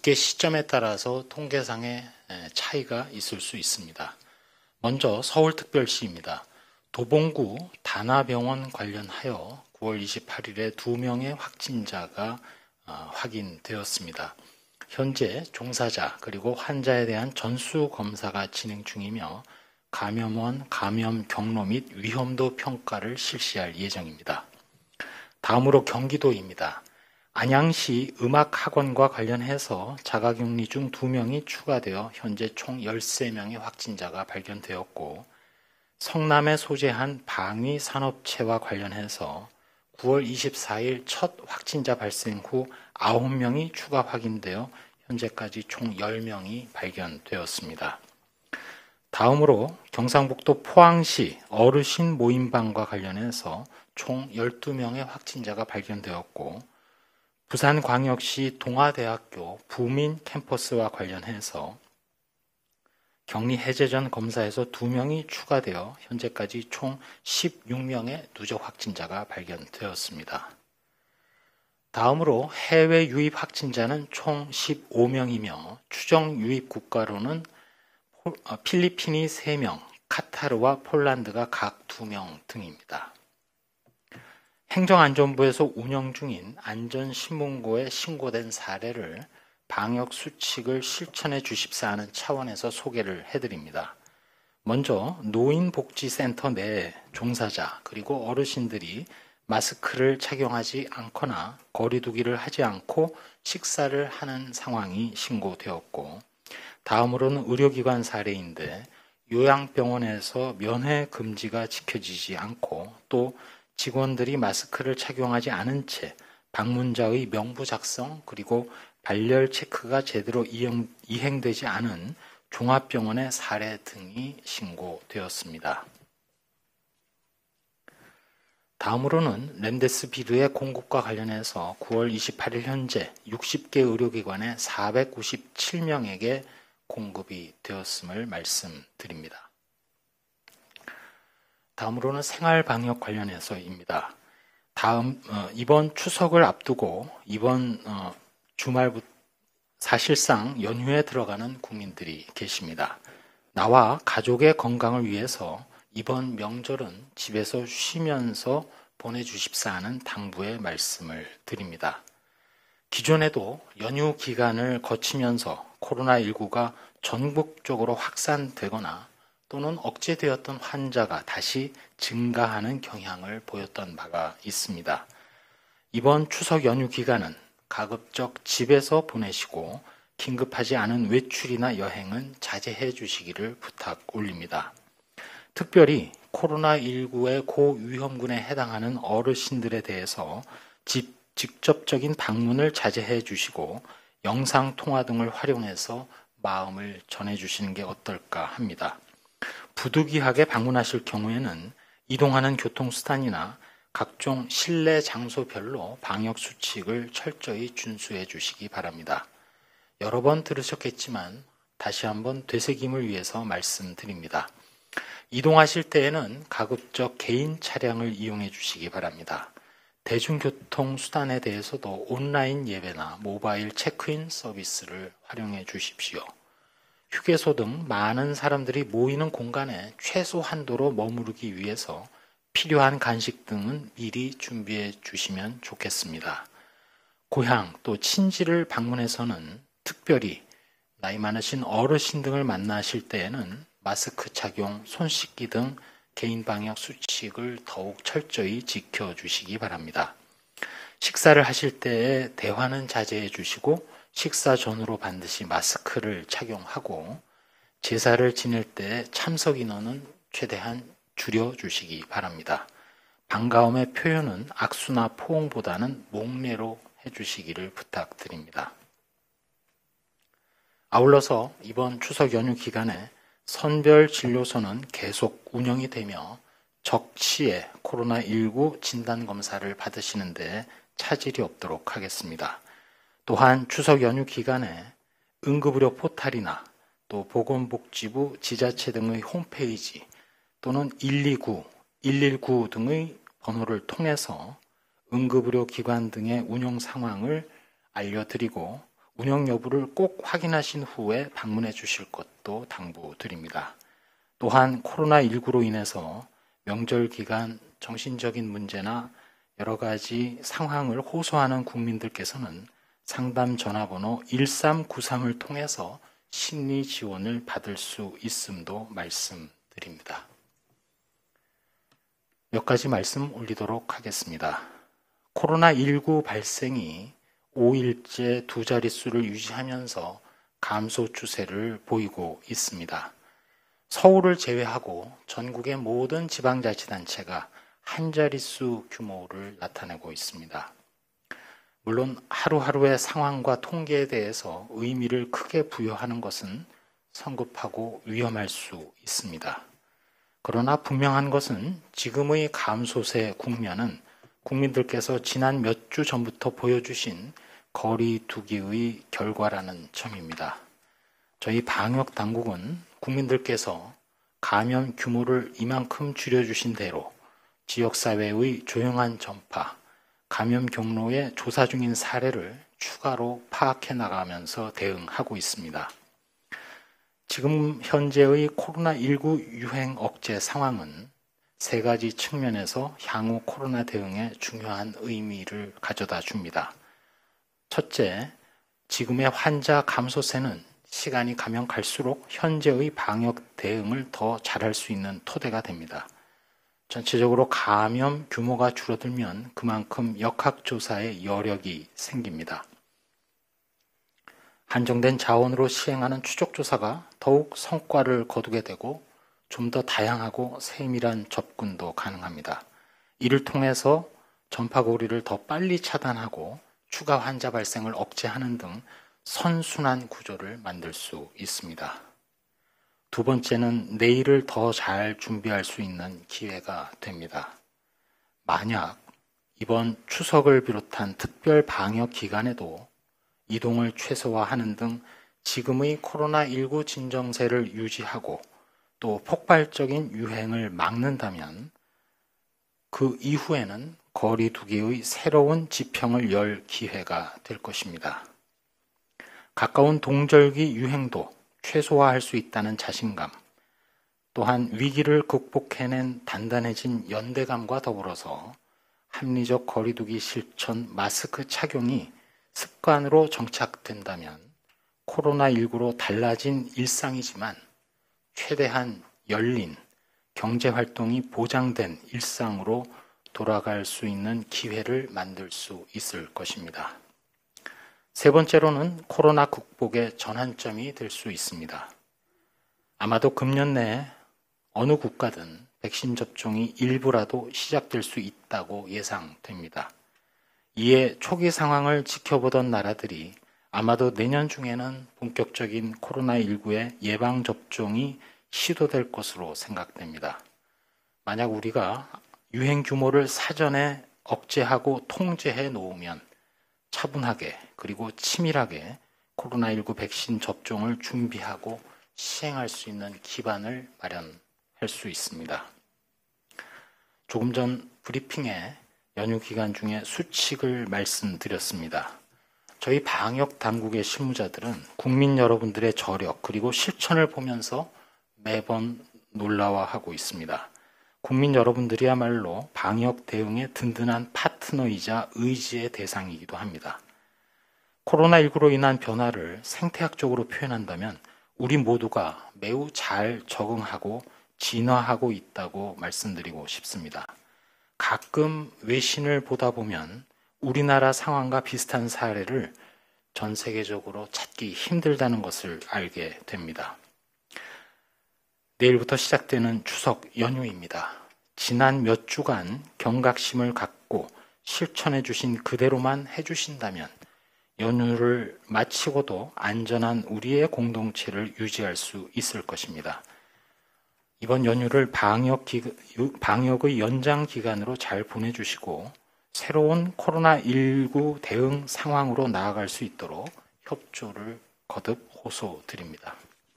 집계 시점에 따라서 통계상의 차이가 있을 수 있습니다. 먼저 서울특별시입니다. 도봉구 다나병원 관련하여 9월 28일에 2명의 확진자가 확인되었습니다. 현재 종사자 그리고 환자에 대한 전수검사가 진행 중이며 감염원, 감염 경로 및 위험도 평가를 실시할 예정입니다. 다음으로 경기도입니다. 안양시 음악학원과 관련해서 자가격리 중 2명이 추가되어 현재 총 13명의 확진자가 발견되었고, 성남에 소재한 방위 산업체와 관련해서 9월 24일 첫 확진자 발생 후 9명이 추가 확인되어 현재까지 총 10명이 발견되었습니다. 다음으로 경상북도 포항시 어르신 모임방과 관련해서 총 12명의 확진자가 발견되었고, 부산광역시 동아대학교 부민 캠퍼스와 관련해서 격리 해제 전 검사에서 2명이 추가되어 현재까지 총 16명의 누적 확진자가 발견되었습니다. 다음으로 해외 유입 확진자는 총 15명이며 추정 유입 국가로는 필리핀이 3명, 카타르와 폴란드가 각 2명 등입니다. 행정안전부에서 운영 중인 안전신문고에 신고된 사례를 방역 수칙을 실천해 주십사 하는 차원에서 소개를 해드립니다. 먼저 노인복지센터 내 종사자 그리고 어르신들이 마스크를 착용하지 않거나 거리 두기를 하지 않고 식사를 하는 상황이 신고되었고, 다음으로는 의료기관 사례인데 요양병원에서 면회 금지가 지켜지지 않고 또 직원들이 마스크를 착용하지 않은 채 방문자의 명부 작성 그리고 발열 체크가 제대로 이행되지 않은 종합병원의 사례 등이 신고되었습니다. 다음으로는 렘데스비르의 공급과 관련해서 9월 28일 현재 60개 의료기관에 497명에게 공급이 되었음을 말씀드립니다. 다음으로는 생활방역 관련해서입니다. 이번 추석을 앞두고 이번 주말부터 사실상 연휴에 들어가는 국민들이 계십니다. 나와 가족의 건강을 위해서 이번 명절은 집에서 쉬면서 보내주십사 하는 당부의 말씀을 드립니다. 기존에도 연휴 기간을 거치면서 코로나19가 전국적으로 확산되거나 또는 억제되었던 환자가 다시 증가하는 경향을 보였던 바가 있습니다. 이번 추석 연휴 기간은 가급적 집에서 보내시고 긴급하지 않은 외출이나 여행은 자제해 주시기를 부탁 올립니다. 특별히 코로나19의 고위험군에 해당하는 어르신들에 대해서 직접적인 방문을 자제해 주시고 영상통화 등을 활용해서 마음을 전해주시는 게 어떨까 합니다. 부득이하게 방문하실 경우에는 이동하는 교통수단이나 각종 실내 장소별로 방역 수칙을 철저히 준수해 주시기 바랍니다. 여러 번 들으셨겠지만 다시 한번 되새김을 위해서 말씀드립니다. 이동하실 때에는 가급적 개인 차량을 이용해 주시기 바랍니다. 대중교통수단에 대해서도 온라인 예배나 모바일 체크인 서비스를 활용해 주십시오. 휴게소 등 많은 사람들이 모이는 공간에 최소 한도로 머무르기 위해서 필요한 간식 등은 미리 준비해 주시면 좋겠습니다. 고향 또 친지를 방문해서는 특별히 나이 많으신 어르신 등을 만나실 때에는 마스크 착용, 손 씻기 등 개인 방역 수칙을 더욱 철저히 지켜주시기 바랍니다. 식사를 하실 때에 대화는 자제해 주시고 식사 전후로 반드시 마스크를 착용하고 제사를 지낼 때 참석 인원은 최대한 줄여주시기 바랍니다. 반가움의 표현은 악수나 포옹보다는 목례로 해주시기를 부탁드립니다. 아울러서 이번 추석 연휴 기간에 선별진료소는 계속 운영이 되며 적시에 코로나19 진단검사를 받으시는 데 차질이 없도록 하겠습니다. 또한 추석 연휴 기간에 응급의료 포탈이나 또 보건복지부 지자체 등의 홈페이지 또는 129, 119 등의 번호를 통해서 응급의료 기관 등의 운영 상황을 알려드리고 운영 여부를 꼭 확인하신 후에 방문해 주실 것도 당부드립니다. 또한 코로나19로 인해서 명절 기간 정신적인 문제나 여러 가지 상황을 호소하는 국민들께서는 상담 전화번호 1393을 통해서 심리 지원을 받을 수 있음도 말씀드립니다. 몇 가지 말씀 올리도록 하겠습니다. 코로나19 발생이 5일째 두 자릿수를 유지하면서 감소 추세를 보이고 있습니다. 서울을 제외하고 전국의 모든 지방자치단체가 한 자릿수 규모를 나타내고 있습니다. 물론 하루하루의 상황과 통계에 대해서 의미를 크게 부여하는 것은 성급하고 위험할 수 있습니다. 그러나 분명한 것은 지금의 감소세 국면은 국민들께서 지난 몇 주 전부터 보여주신 거리 두기의 결과라는 점입니다. 저희 방역 당국은 국민들께서 감염 규모를 이만큼 줄여주신 대로 지역사회의 조용한 전파, 감염 경로에 조사 중인 사례를 추가로 파악해 나가면서 대응하고 있습니다. 지금 현재의 코로나19 유행 억제 상황은 세 가지 측면에서 향후 코로나 대응에 중요한 의미를 가져다 줍니다. 첫째, 지금의 환자 감소세는 시간이 가면 갈수록 현재의 방역 대응을 더 잘할 수 있는 토대가 됩니다. 전체적으로 감염 규모가 줄어들면 그만큼 역학조사의 여력이 생깁니다. 한정된 자원으로 시행하는 추적조사가 더욱 성과를 거두게 되고 좀 더 다양하고 세밀한 접근도 가능합니다. 이를 통해서 전파고리를 더 빨리 차단하고 추가 환자 발생을 억제하는 등 선순환 구조를 만들 수 있습니다. 두 번째는 내일을 더 잘 준비할 수 있는 기회가 됩니다. 만약 이번 추석을 비롯한 특별 방역 기간에도 이동을 최소화하는 등 지금의 코로나19 진정세를 유지하고 또 폭발적인 유행을 막는다면 그 이후에는 거리 두기의 새로운 지평을 열 기회가 될 것입니다. 가까운 동절기 유행도 최소화할 수 있다는 자신감, 또한 위기를 극복해낸 단단해진 연대감과 더불어서 합리적 거리두기 실천 마스크 착용이 습관으로 정착된다면 코로나19로 달라진 일상이지만 최대한 열린 경제활동이 보장된 일상으로 돌아갈 수 있는 기회를 만들 수 있을 것입니다. 세 번째로는 코로나 극복의 전환점이 될 수 있습니다. 아마도 금년 내에 어느 국가든 백신 접종이 일부라도 시작될 수 있다고 예상됩니다. 이에 초기 상황을 지켜보던 나라들이 아마도 내년 중에는 본격적인 코로나19의 예방접종이 시도될 것으로 생각됩니다. 만약 우리가 유행 규모를 사전에 억제하고 통제해 놓으면 차분하게 그리고 치밀하게 코로나19 백신 접종을 준비하고 시행할 수 있는 기반을 마련할 수 있습니다. 조금 전 브리핑에 연휴 기간 중에 수칙을 말씀드렸습니다. 저희 방역 당국의 실무자들은 국민 여러분들의 저력 그리고 실천을 보면서 매번 놀라워하고 있습니다. 국민 여러분들이야말로 방역 대응의 든든한 파트너이자 의지의 대상이기도 합니다. 코로나19로 인한 변화를 생태학적으로 표현한다면 우리 모두가 매우 잘 적응하고 진화하고 있다고 말씀드리고 싶습니다. 가끔 외신을 보다 보면 우리나라 상황과 비슷한 사례를 전 세계적으로 찾기 힘들다는 것을 알게 됩니다. 내일부터 시작되는 추석 연휴입니다. 지난 몇 주간 경각심을 갖고 실천해 주신 그대로만 해주신다면 연휴를 마치고도 안전한 우리의 공동체를 유지할 수 있을 것입니다. 이번 연휴를 방역의 연장 기간으로 잘 보내주시고 새로운 코로나19 대응 상황으로 나아갈 수 있도록 협조를 거듭 호소드립니다.